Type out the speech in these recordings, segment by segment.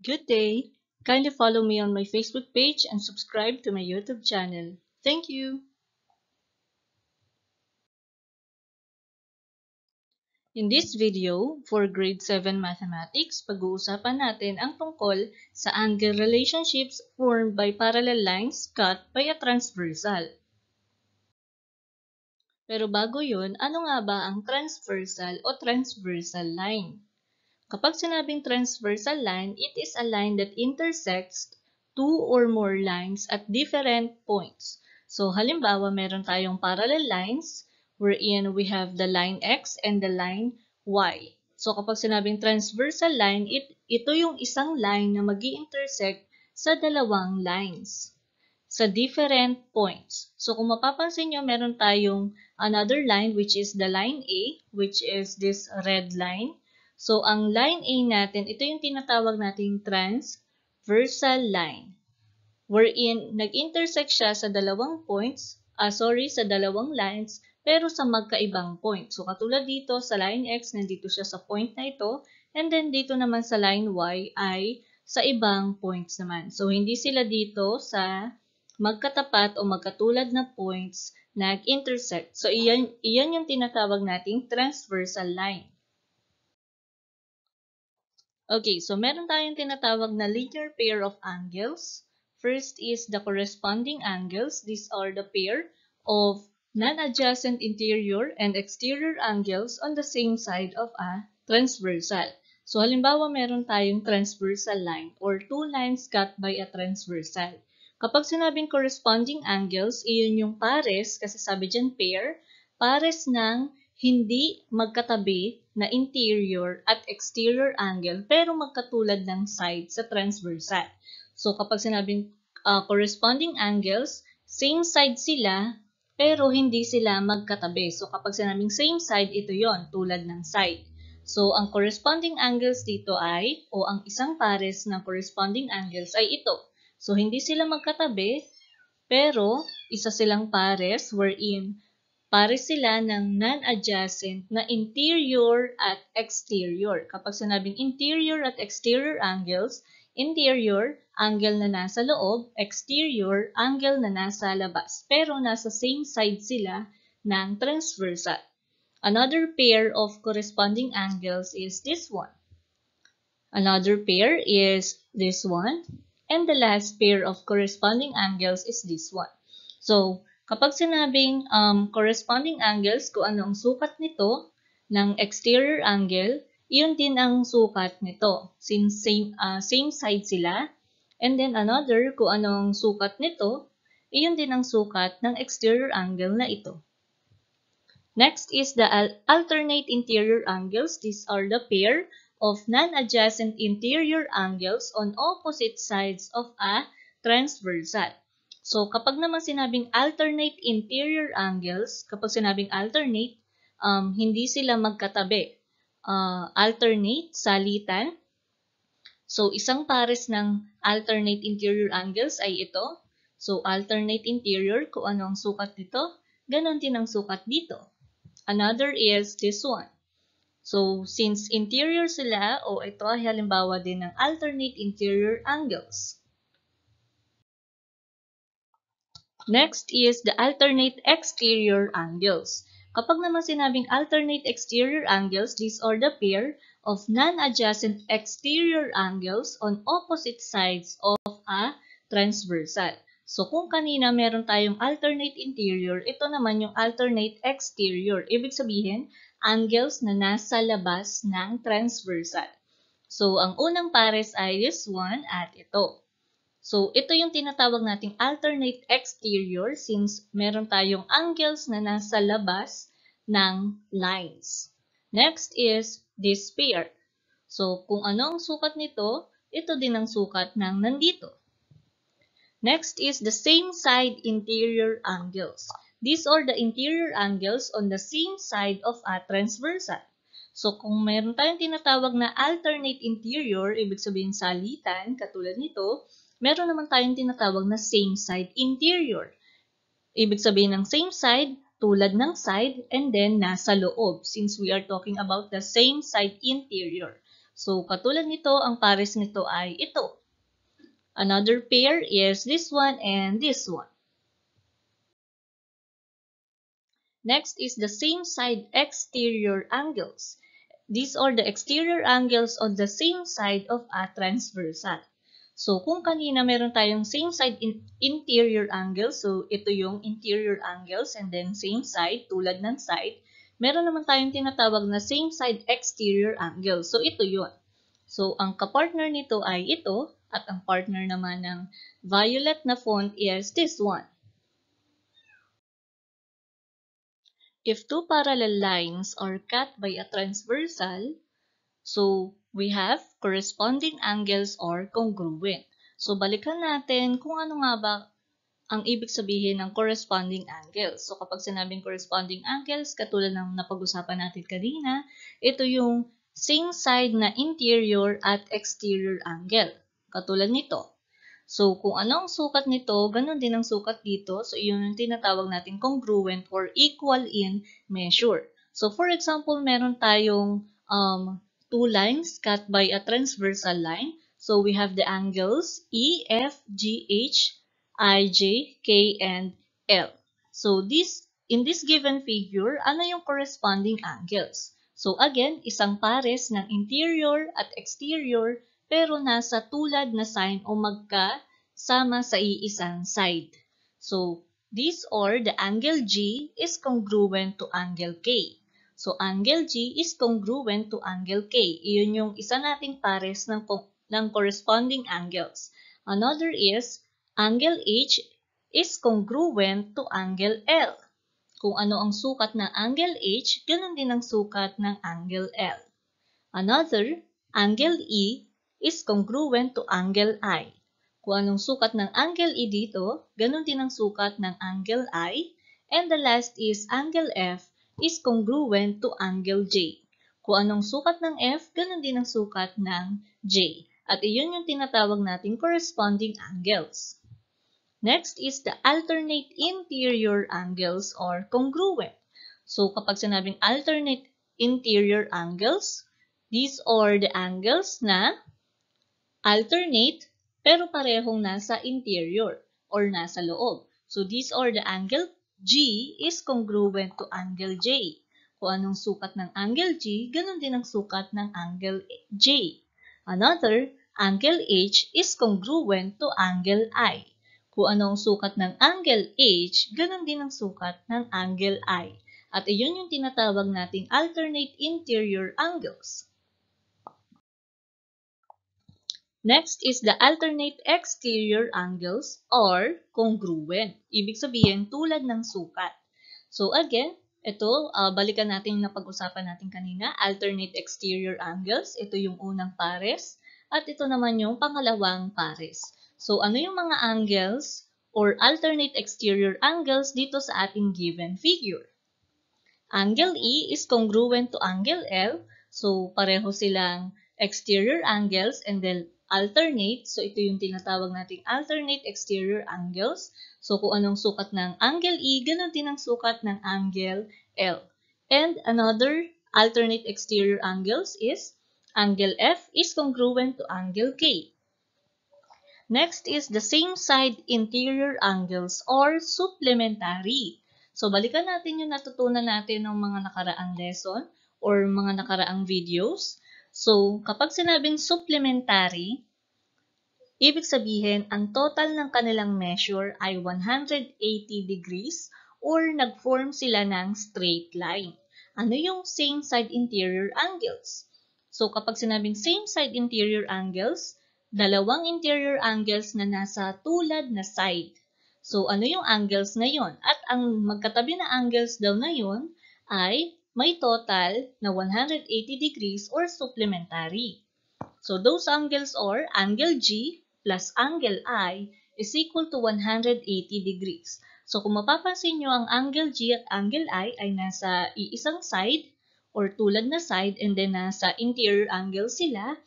Good day! Kindly follow me on my Facebook page and subscribe to my YouTube channel. Thank you! In this video, for Grade 7 Mathematics, pag-uusapan natin ang tungkol sa angle relationships formed by parallel lines cut by a transversal. Pero bago yun, ano nga ba ang transversal o transversal line? Kapag sinabing transversal line, it is a line that intersects two or more lines at different points. So, halimbawa, meron tayong parallel lines wherein we have the line X and the line Y. So, kapag sinabing transversal line, ito yung isang line na magi-intersect sa dalawang lines sa different points. So, kung mapapansin nyo, meron tayong another line which is the line A, which is this red line. So, ang line A natin, ito yung tinatawag nating transversal line, wherein nag-intersect siya sa dalawang points, sa dalawang lines, pero sa magkaibang point. So, katulad dito sa line X, nandito siya sa point na ito, and then dito naman sa line Y ay sa ibang points naman. So, hindi sila dito sa magkatapat o magkatulad na points nag-intersect. So, iyan yung tinatawag nating transversal line. Okay, so meron tayong tinatawag na linear pair of angles. First is the corresponding angles. These are the pair of non-adjacent interior and exterior angles on the same side of a transversal. So halimbawa meron tayong transversal line or two lines cut by a transversal. Kapag sinabing corresponding angles, iyon yung pares, kasi sabi dyan pair, pares ng hindi magkatabi na interior at exterior angle pero magkatulad ng side sa transversal. So kapag sinabing corresponding angles, same side sila pero hindi sila magkatabi. So kapag sinabing same side, ito yon tulad ng side. So ang corresponding angles dito ay, o ang isang pares ng corresponding angles ay ito. So hindi sila magkatabi pero isa silang pares wherein pares sila ng non-adjacent na interior at exterior. Kapag sinabing interior at exterior angles, interior, angle na nasa loob, exterior, angle na nasa labas. Pero nasa same side sila ng transversal. Another pair of corresponding angles is this one. Another pair is this one. And the last pair of corresponding angles is this one. So, kapag sinabing corresponding angles, kung ano ang sukat nito ng exterior angle, iyon din ang sukat nito since same side sila. And then another, kung ano ang sukat nito, iyon din ang sukat ng exterior angle na ito. Next is the alternate interior angles. These are the pair of non-adjacent interior angles on opposite sides of a transversal. So, kapag naman sinabing alternate interior angles, kapag sinabing alternate, hindi sila magkatabi. Alternate, salitan. So, isang pares ng alternate interior angles ay ito. So, alternate interior, kung ano ang sukat dito, ganon din ang sukat dito. Another is this one. So, since interior sila, o ito ay halimbawa din ng alternate interior angles. Next is the alternate exterior angles. Kapag naman sinabing alternate exterior angles, these are the pair of non-adjacent exterior angles on opposite sides of a transversal. So, kung kanina meron tayong alternate interior, ito naman yung alternate exterior. Ibig sabihin, angles na nasa labas ng transversal. So, ang unang pares ay this one at ito. So, ito yung tinatawag nating alternate exterior since meron tayong angles na nasa labas ng lines. Next is this pair. So, kung ano ang sukat nito, ito din ang sukat ng nandito. Next is the same side interior angles. These are the interior angles on the same side of a transversal. So, kung meron tayong tinatawag na alternate interior, ibig sabihin salitan, katulad nito, meron naman tayong tinatawag na same side interior. Ibig sabihin ng same side, tulad ng side, and then nasa loob, since we are talking about the same side interior. So, katulad nito, ang pares nito ay ito. Another pair is this one and this one. Next is the same side exterior angles. These are the exterior angles on the same side of a transversal. So, kung kanina meron tayong same side interior angles, so ito yung interior angles and then same side, tulad ng side, meron naman tayong tinatawag na same side exterior angles. So, ito yun. So, ang kapartner nito ay ito at ang partner naman ng violet na font is this one. If two parallel lines are cut by a transversal, so we have corresponding angles or congruent. So balikan natin kung ano nga ba ang ibig sabihin ng corresponding angles. So kapag sinabing corresponding angles, katulad ng napag-usapan natin kanina, ito yung same side na interior at exterior angle. Katulad nito. So, kung ano ang sukat nito, ganun din ang sukat dito. So, yun yung tinatawag natin congruent or equal in measure. So, for example, meron tayong two lines cut by a transversal line. So, we have the angles E, F, G, H, I, J, K, and L. So, in this given figure, ano yung corresponding angles? So, again, isang pares ng interior at exterior pero nasa tulad na sign o magkasama sa iisang side. So, these are the angle G is congruent to angle K. So, angle G is congruent to angle K. Iyon yung isa nating pares ng corresponding angles. Another is, angle H is congruent to angle L. Kung ano ang sukat ng angle H, ganun din ang sukat ng angle L. Another, angle E is congruent to angle I. Kung anong sukat ng angle E dito, ganun din ang sukat ng angle I. And the last is angle F is congruent to angle J. Kung anong sukat ng F, ganun din ang sukat ng J. At iyon yung tinatawag nating corresponding angles. Next is the alternate interior angles or congruent. So kapag sinabing alternate interior angles, these are the angles na alternate pero parehong nasa interior or nasa loob. So these are the angle G is congruent to angle J. Kung anong sukat ng angle G, ganun din ang sukat ng angle J. Another, angle H is congruent to angle I. Kung ano ang sukat ng angle H, ganun din ang sukat ng angle I. At iyon yung tinatawag nating alternate interior angles. Next is the alternate exterior angles or congruent. Ibig sabihin, tulad ng sukat. So again, ito, balikan natin yung napag-usapan natin kanina, alternate exterior angles. Ito yung unang pares. At ito naman yung pangalawang pares. So, ano yung mga angles or alternate exterior angles dito sa ating given figure? Angle E is congruent to angle L. So, pareho silang exterior angles and then alternate. So, ito yung tinatawag nating alternate exterior angles. So, kung anong sukat ng angle E, ganun din ang sukat ng angle L. And another alternate exterior angles is angle F is congruent to angle K. Next is the same side interior angles or supplementary. So, balikan natin yung natutunan natin ng mga nakaraang lesson or mga nakaraang videos. So, kapag sinabing supplementary, ibig sabihin, ang total ng kanilang measure ay 180 degrees or nag-form sila ng straight line. Ano yung same side interior angles? So, kapag sinabing same side interior angles, dalawang interior angles na nasa tulad na side. So, ano yung angles na yon? At ang magkatabi na angles daw na yon ay may total na 180 degrees or supplementary. So, those angles are angle G plus angle I is equal to 180 degrees. So, kung mapapansin nyo, ang angle G at angle I ay nasa iisang side or tulad na side and then nasa interior angle sila.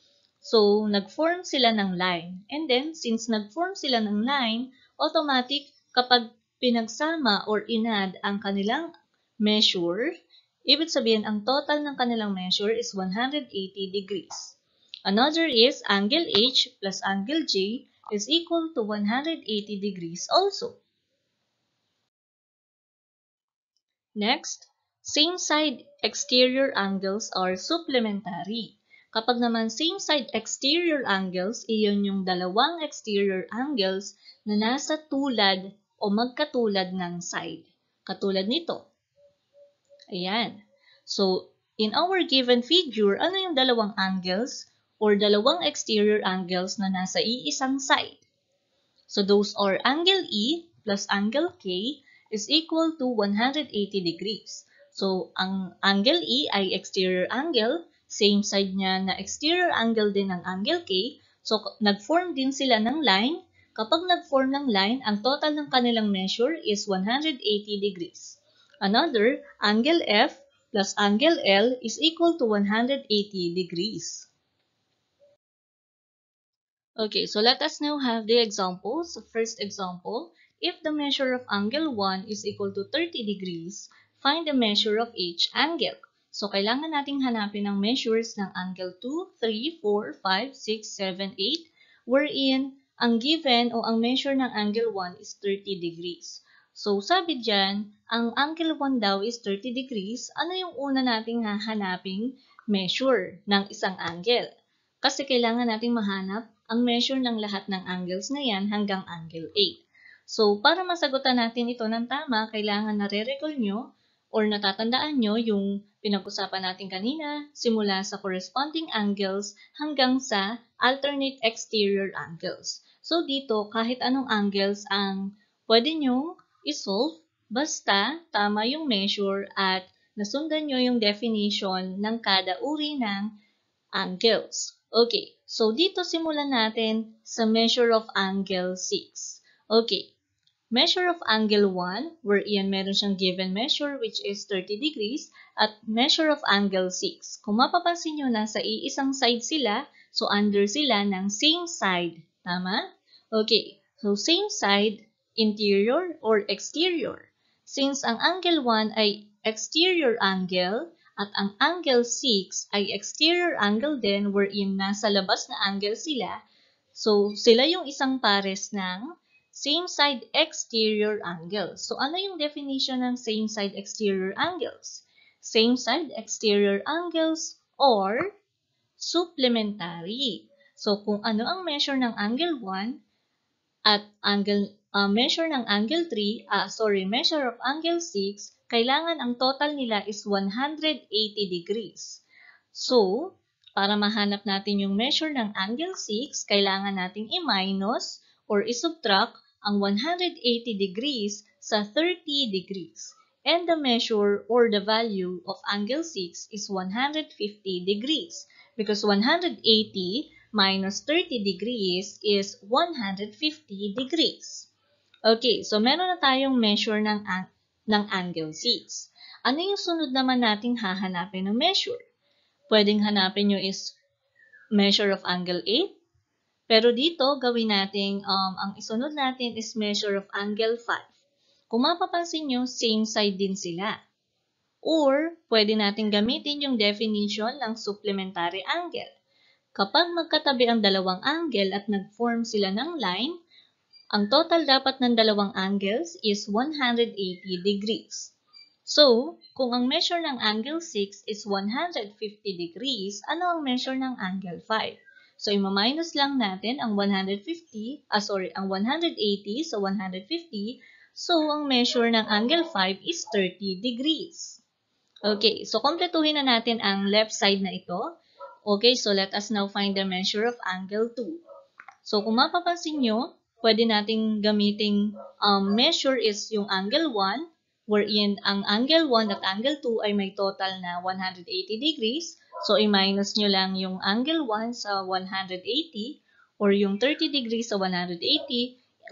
So, nag-form sila ng line. And then, since nag-form sila ng line, automatic kapag pinagsama or inad ang kanilang measure, ibig sabihin ang total ng kanilang measure is 180 degrees. Another is angle H plus angle J is equal to 180 degrees also. Next, same side exterior angles are supplementary. Kapag naman same side exterior angles, iyon yung dalawang exterior angles na nasa tulad o magkatulad ng side. Katulad nito. Ayan. So, in our given figure, ano yung dalawang angles or dalawang exterior angles na nasa iisang side? So, those are angle E plus angle K is equal to 180 degrees. So, ang angle E ay exterior angle, same side niya na exterior angle din ng angle K. So, nag-form din sila ng line. Kapag nag-form ng line, ang total ng kanilang measure is 180 degrees. Another, angle F plus angle L is equal to 180 degrees. Okay, so let us now have the examples. First example, if the measure of angle 1 is equal to 30 degrees, find the measure of each angle. So, kailangan nating hanapin ang measures ng angle 2, 3, 4, 5, 6, 7, 8, wherein ang given o ang measure ng angle 1 is 30 degrees. So, sabi dyan, ang angle 1 daw is 30 degrees. Ano yung una nating hahanaping measure ng isang angle? Kasi kailangan nating mahanap ang measure ng lahat ng angles na yan hanggang angle 8. So, para masagutan natin ito ng tama, kailangan nare-recall nyo or natatandaan nyo yung pinag-usapan natin kanina simula sa corresponding angles hanggang sa alternate exterior angles. So, dito, kahit anong angles ang pwede nyo isolve, basta tama yung measure at nasundan nyo yung definition ng kada uri ng angles. Okay, so dito simulan natin sa measure of angle 6. Okay, measure of angle 1, wherein meron siyang given measure which is 30 degrees, at measure of angle 6. Kung mapapansin nyo, nasa iisang side sila, so under sila ng same side. Tama? Okay, so same side, interior or exterior. Since ang angle 1 ay exterior angle, at ang angle 6 ay exterior angle din wherein nasa labas na angle sila, so sila yung isang pares ng same side exterior angles. So ano yung definition ng same side exterior angles? Same side exterior angles or supplementary. So kung ano ang measure ng angle 1 at measure ng angle 3, measure of angle 6, kailangan ang total nila is 180 degrees. So, para mahanap natin yung measure ng angle 6, kailangan nating i-minus or i-subtract ang 180 degrees sa 30 degrees. And the measure or the value of angle 6 is 150 degrees because 180 minus 30 degrees is 150 degrees. Okay, so meron na tayong measure ng angle 6. Ano yung sunod naman nating hahanapin ng measure? Pwedeng hanapin nyo is measure of angle 8. Pero dito, gawin natin, ang isunod natin is measure of angle 5. Kung mapapansin nyo, same side din sila. Or, pwede natin gamitin yung definition ng supplementary angle. Kapag magkatabi ang dalawang angle at nag-form sila ng line, ang total dapat ng dalawang angles is 180 degrees. So, kung ang measure ng angle 6 is 150 degrees, ano ang measure ng angle 5? So, ima-minus lang natin ang 180 sa 150. So, ang measure ng angle 5 is 30 degrees. Okay, so kompletuhin na natin ang left side na ito. Okay, so let us now find the measure of angle 2. So, kung mapapansin nyo, pwede nating gamiting measure is yung angle 1, wherein ang angle 1 at angle 2 ay may total na 180 degrees. So, i-minus nyo lang yung angle 1 sa 180 or yung 30 degrees sa 180.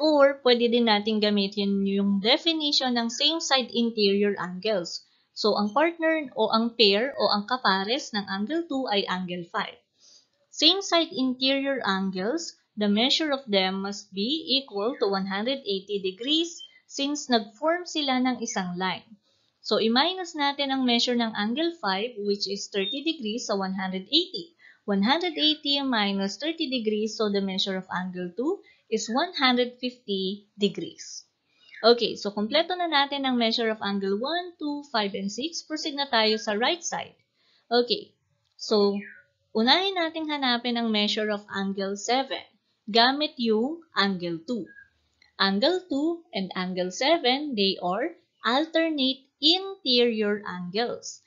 Or, pwede din nating gamitin yung definition ng same side interior angles. So, ang partner o ang pair o ang kapares ng angle 2 ay angle 5. Same side interior angles, the measure of them must be equal to 180 degrees since nag-form sila ng isang line. So, i-minus natin ang measure ng angle 5 which is 30 degrees sa 180. 180 minus 30 degrees, so the measure of angle 2 is 150 degrees. Okay, so kompleto na natin ang measure of angle 1, 2, 5, and 6. Proceed na tayo sa right side. Okay, so unahin natin hanapin ang measure of angle 7 gamit yung angle 2. Angle 2 and angle 7, they are alternate interior angles.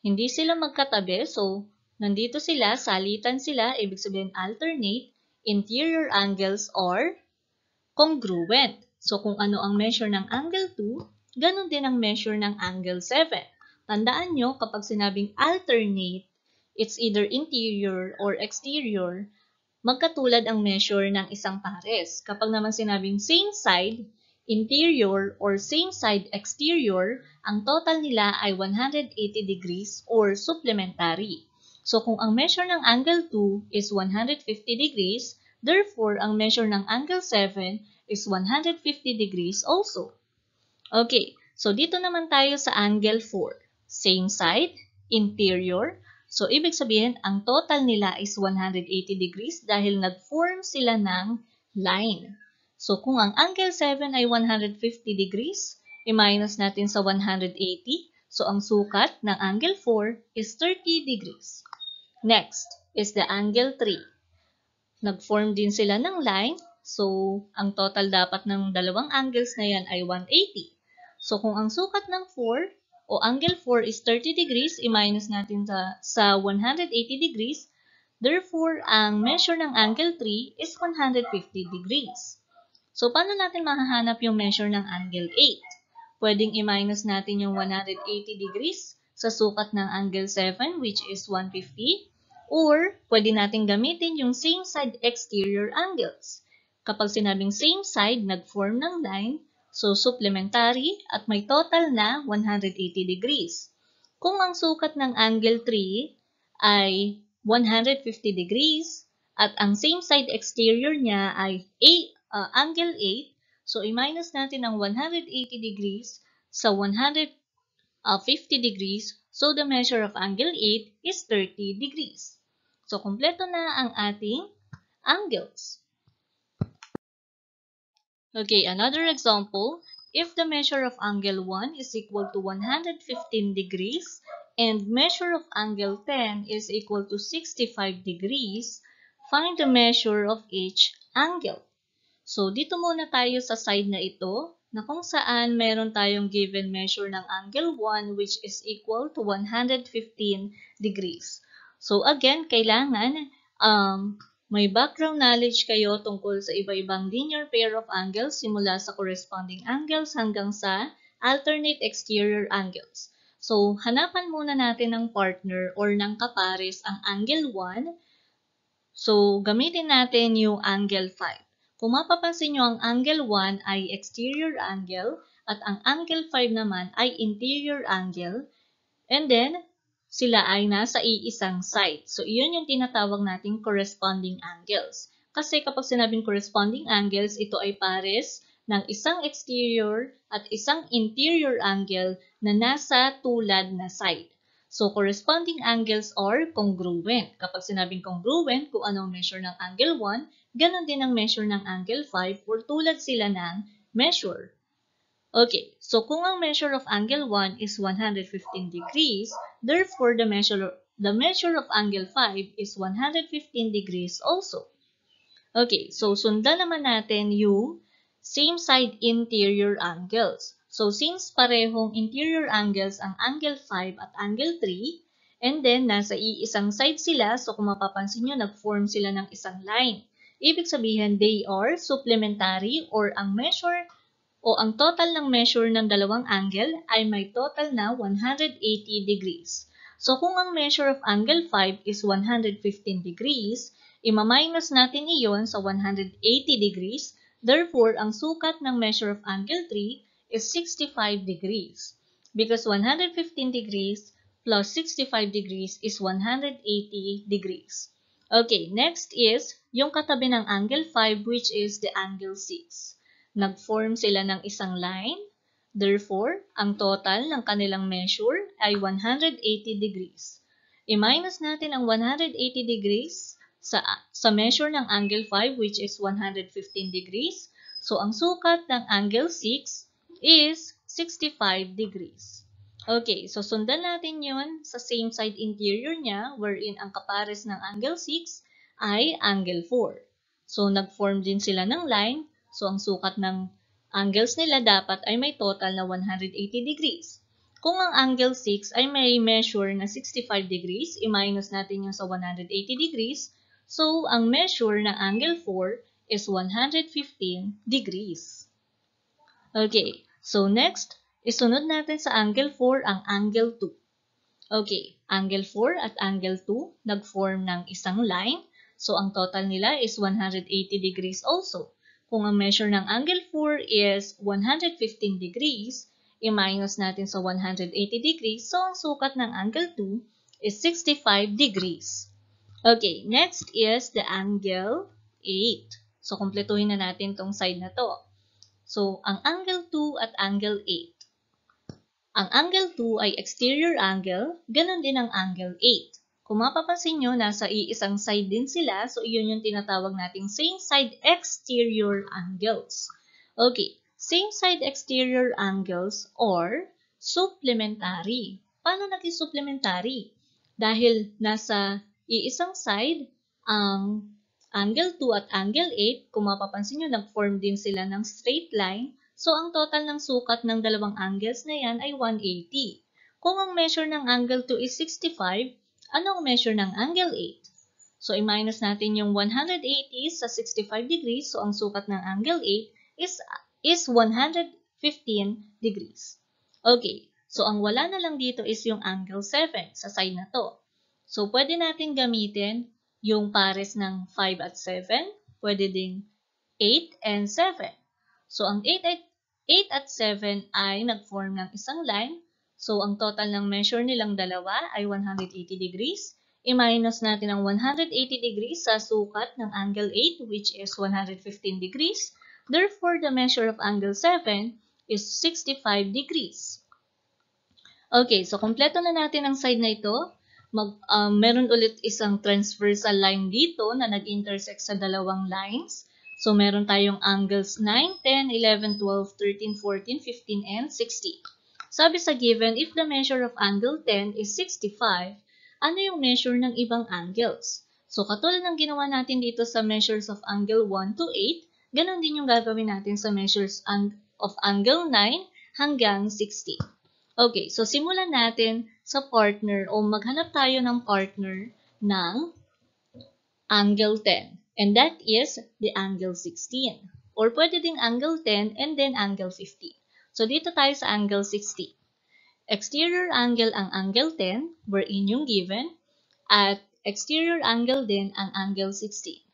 Hindi sila magkatabi, so nandito sila, salitan sila, ibig sabihin alternate interior angles or congruent. So kung ano ang measure ng angle 2, ganun din ang measure ng angle 7. Tandaan nyo, kapag sinabing alternate, it's either interior or exterior, magkatulad ang measure ng isang pares. Kapag naman sinabing same side, interior, or same side, exterior, ang total nila ay 180 degrees or supplementary. So kung ang measure ng angle 2 is 150 degrees, therefore ang measure ng angle 7 is 150 degrees also. Okay, so dito naman tayo sa angle 4. Same side, interior. So, ibig sabihin, ang total nila is 180 degrees dahil nag-form sila ng line. So, kung ang angle 7 ay 150 degrees, i-minus natin sa 180. So, ang sukat ng angle 4 is 30 degrees. Next is the angle 3. Nag-form din sila ng line. So, ang total dapat ng dalawang angles na yan ay 180. So, kung ang sukat ng 4 o angle 4 is 30 degrees, i-minus natin sa 180 degrees. Therefore, ang measure ng angle 3 is 150 degrees. So, paano natin mahahanap yung measure ng angle 8? Pwedeng i-minus natin yung 180 degrees sa sukat ng angle 7, which is 150. Or, pwede natin gamitin yung same side exterior angles. Kapag sinabing same side, nag-form ng line, so supplementary at may total na 180 degrees. Kung ang sukat ng angle 3 ay 150 degrees at ang same side exterior niya ay angle 8, so i-minus natin ang 180 degrees sa 150 degrees, so the measure of angle 8 is 30 degrees. So kompleto na ang ating angles. Okay, another example, if the measure of angle 1 is equal to 115 degrees and measure of angle 10 is equal to 65 degrees, find the measure of each angle. So, dito muna tayo sa side na ito, na kung saan meron tayong given measure ng angle 1 which is equal to 115 degrees. So, again, kailangan may background knowledge kayo tungkol sa iba-ibang linear pair of angles simula sa corresponding angles hanggang sa alternate exterior angles. So, hanapan muna natin ng partner or ng kapares ang angle 1. So, gamitin natin yung angle 5. Kung mapapansin nyo, ang angle 1 ay exterior angle at ang angle 5 naman ay interior angle. And then, sila ay nasa iisang side. So, iyon yung tinatawag nating corresponding angles. Kasi kapag sinabing corresponding angles, ito ay pares ng isang exterior at isang interior angle na nasa tulad na side. So, corresponding angles are congruent. Kapag sinabing congruent, kung anong measure ng angle 1, ganun din ang measure ng angle 5 or tulad sila ng measure. Okay, so kung ang measure of angle 1 is 115 degrees, therefore the measure of angle 5 is 115 degrees also. Okay, so sundan naman natin yung same side interior angles. So since parehong interior angles ang angle 5 at angle 3, and then nasa iisang side sila, so kung mapapansin nyo, nag-form sila ng isang line. Ibig sabihin, they are supplementary or ang measure o ang total ng measure ng dalawang angle ay may total na 180 degrees. So kung ang measure of angle 5 is 115 degrees, ima-minus natin iyon sa 180 degrees. Therefore, ang sukat ng measure of angle 3 is 65 degrees. Because 115 degrees plus 65 degrees is 180 degrees. Okay, next is yung katabi ng angle 5 which is the angle 6. Nag-form sila ng isang line. Therefore, ang total ng kanilang measure ay 180 degrees. I-minus natin ang 180 degrees sa measure ng angle 5 which is 115 degrees. So, ang sukat ng angle 6 is 65 degrees. Okay, so sundan natin yun sa same side interior niya wherein ang kapares ng angle 6 ay angle 4. So, nag-form din sila ng line. So, ang sukat ng angles nila dapat ay may total na 180 degrees. Kung ang angle 6 ay may measure na 65 degrees, i-minus natin yung sa 180 degrees. So, ang measure ng angle 4 is 115 degrees. Okay, so next, isunod natin sa angle 4 ang angle 2. Okay, angle 4 at angle 2 nag-form ng isang line. So, ang total nila is 180 degrees also. Kung ang measure ng angle 4 is 115 degrees, i-minus natin sa 180 degrees. So, ang sukat ng angle 2 is 65 degrees. Okay, next is the angle 8. So, kumpletuhin na natin tong side na to. So, ang angle 2 at angle 8. Ang angle 2 ay exterior angle, ganun din ang angle 8. Kung mapapansin nyo, nasa iisang side din sila, so iyon yung tinatawag nating same side exterior angles. Okay, same side exterior angles or supplementary. Paano naging supplementary? Dahil nasa iisang side, ang angle 2 at angle 8, kung mapapansin nyo, nag-form din sila ng straight line. So, ang total ng sukat ng dalawang angles na yan ay 180. Kung ang measure ng angle 2 is 65, anong measure ng angle 8? So, i-minus natin yung 180 sa 65 degrees. So, ang sukat ng angle 8 is 115 degrees. Okay. So, ang wala na lang dito is yung angle 7 sa side na to. So, pwede natin gamitin yung pares ng 5 at 7. Pwede ding 8 and 7. So, ang 8 at 7 ay nag-form ng isang line. So, ang total ng measure nilang dalawa ay 180 degrees. I-minus natin ang 180 degrees sa sukat ng angle 8 which is 115 degrees. Therefore, the measure of angle 7 is 65 degrees. Okay, so kompleto na natin ang side na ito. Meron ulit isang transversal line dito na nag-intersect sa dalawang lines. So, meron tayong angles 9, 10, 11, 12, 13, 14, 15, and 16. Sabi sa given, if the measure of angle 10 is 65, ano yung measure ng ibang angles? So, katulad ng ginawa natin dito sa measures of angle 1 to 8, ganun din yung gagawin natin sa measures of angle 9 hanggang 16. Okay, so simulan natin sa partner o maghanap tayo ng partner ng angle 10. And that is the angle 16. Or pwede ding angle 10 and then angle 15. So, dito tayo sa angle 16. Exterior angle ang angle 10, wherein yung given, at exterior angle din ang angle 16.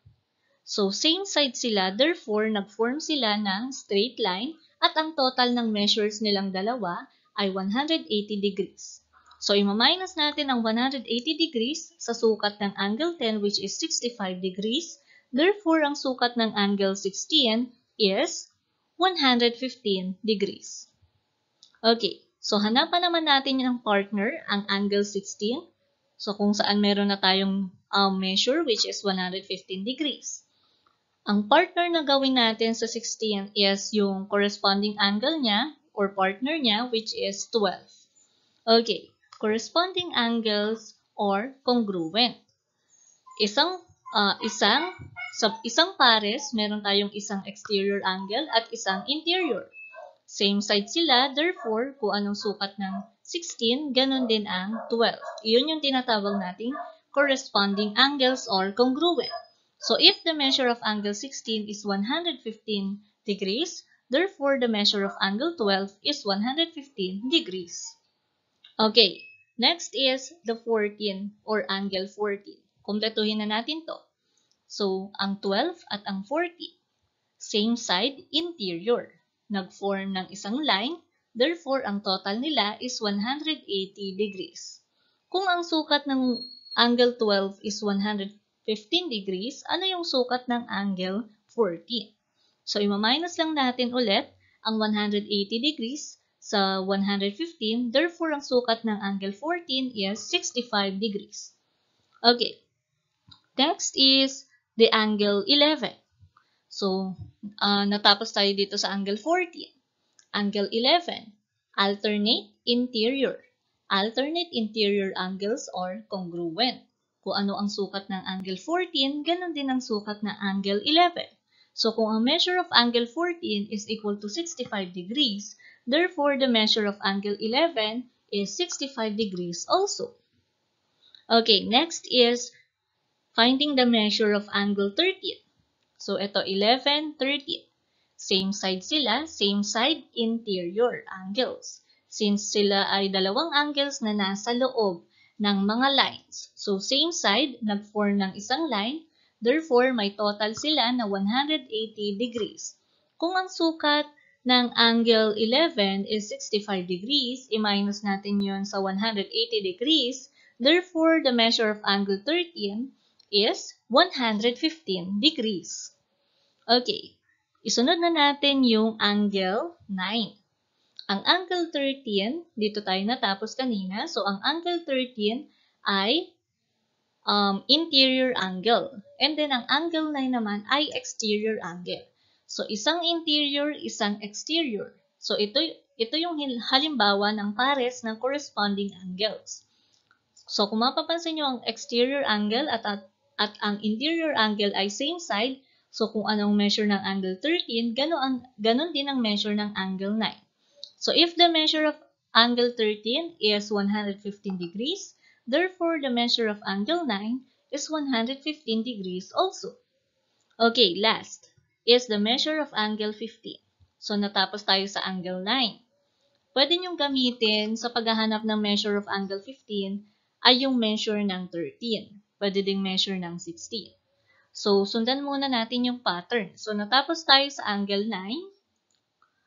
So, same side sila, therefore, nag-form sila ng straight line at ang total ng measures nilang dalawa ay 180 degrees. So, i-minus natin ang 180 degrees sa sukat ng angle 10 which is 65 degrees. Therefore, ang sukat ng angle 16 is 115 degrees. Okay, so hanapan naman natin yung partner, ang angle 16. So, kung saan meron na tayong measure which is 115 degrees. Ang partner na gawin natin sa 16 is yung corresponding angle niya or partner niya which is 12. Okay, corresponding angles or congruent. Sa isang pares, meron tayong isang exterior angle at isang interior. Same side sila, therefore, kung anong sukat ng 16, ganun din ang 12. Iyon yung tinatawag nating corresponding angles or congruent. So, if the measure of angle 16 is 115 degrees, therefore, the measure of angle 12 is 115 degrees. Okay, next is the 14 or angle 14. Kumpletuhin na natin to. So, ang 12 at ang 14, same side, interior. Nag-form ng isang line, therefore, ang total nila is 180 degrees. Kung ang sukat ng angle 12 is 115 degrees, ano yung sukat ng angle 14? So, i-minus lang natin ulit ang 180 degrees sa 115. Therefore, ang sukat ng angle 14 is 65 degrees. Okay. Next is the angle 11. So, natapos tayo dito sa angle 14. Angle 11, alternate interior. Alternate interior angles are congruent. Kung ano ang sukat ng angle 14, ganun din ang sukat ng angle 11. So, kung ang measure of angle 14 is equal to 65 degrees, therefore, the measure of angle 11 is 65 degrees also. Okay, next is finding the measure of angle 13. So, ito 11, 13. Same side sila, same side interior angles. Since sila ay dalawang angles na nasa loob ng mga lines. So, same side, nag-form ng isang line. Therefore, may total sila na 180 degrees. Kung ang sukat ng angle 11 is 65 degrees, i-minus natin yon sa 180 degrees. Therefore, the measure of angle 13 is 115 degrees. Okay. Isunod na natin yung angle 9. Ang angle 13, dito tayo natapos kanina. So, ang angle 13 ay interior angle. And then, ang angle 9 naman ay exterior angle. So, isang interior, isang exterior. So, ito yung halimbawa ng pares ng corresponding angles. So, kung mapapansin nyo, ang exterior angle at ang interior angle ay same side. So, kung anong measure ng angle 13, ganon din ang measure ng angle 9. So, if the measure of angle 13 is 115 degrees, therefore, the measure of angle 9 is 115 degrees also. Okay, last is the measure of angle 15. So, natapos tayo sa angle 9. Pwede nyong gamitin sa paghahanap ng measure of angle 15 ay yung measure ng 13. Pwede ding measure ng 16. So, sundan muna natin yung pattern. So, natapos tayo sa angle 9.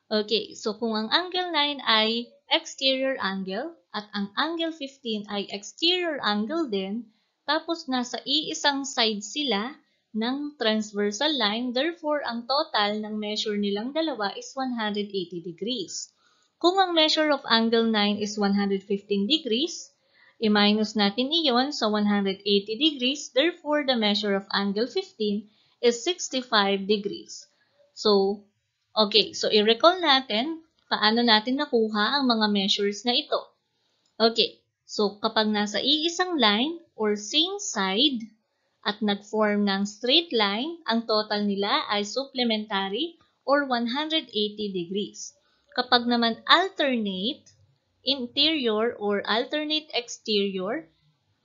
Okay, so kung ang angle 9 ay exterior angle at ang angle 15 ay exterior angle din, tapos nasa iisang side sila ng transversal line, therefore, ang total ng measure nilang dalawa is 180 degrees. Kung ang measure of angle 9 is 115 degrees, i-minus natin iyon sa 180 degrees. Therefore, the measure of angle 15 is 65 degrees. So, okay. So, i-recall natin paano natin nakuha ang mga measures na ito. Okay. So, kapag nasa iisang line or same side at nag-form ng straight line, ang total nila ay supplementary or 180 degrees. Kapag naman alternate interior or alternate exterior,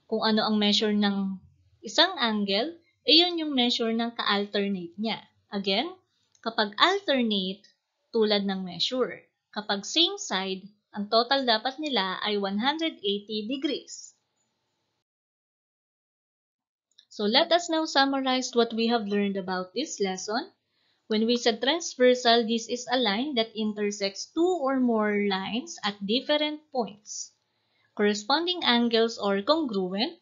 kung ano ang measure ng isang angle, iyon yung measure ng ka-alternate niya. Again, kapag alternate, tulad ng measure. Kapag same side, ang total dapat nila ay 180 degrees. So let us now summarize what we have learned about this lesson. When we said transversal, this is a line that intersects two or more lines at different points. Corresponding angles are congruent.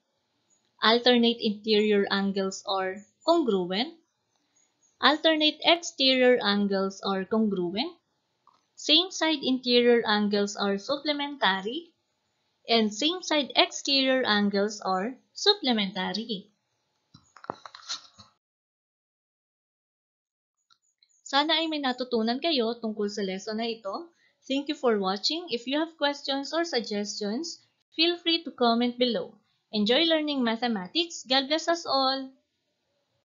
Alternate interior angles are congruent. Alternate exterior angles are congruent. Same-side interior angles are supplementary. And same-side exterior angles are supplementary. Sana ay may natutunan kayo tungkol sa lesson na ito. Thank you for watching. If you have questions or suggestions, feel free to comment below. Enjoy learning mathematics. God bless us all!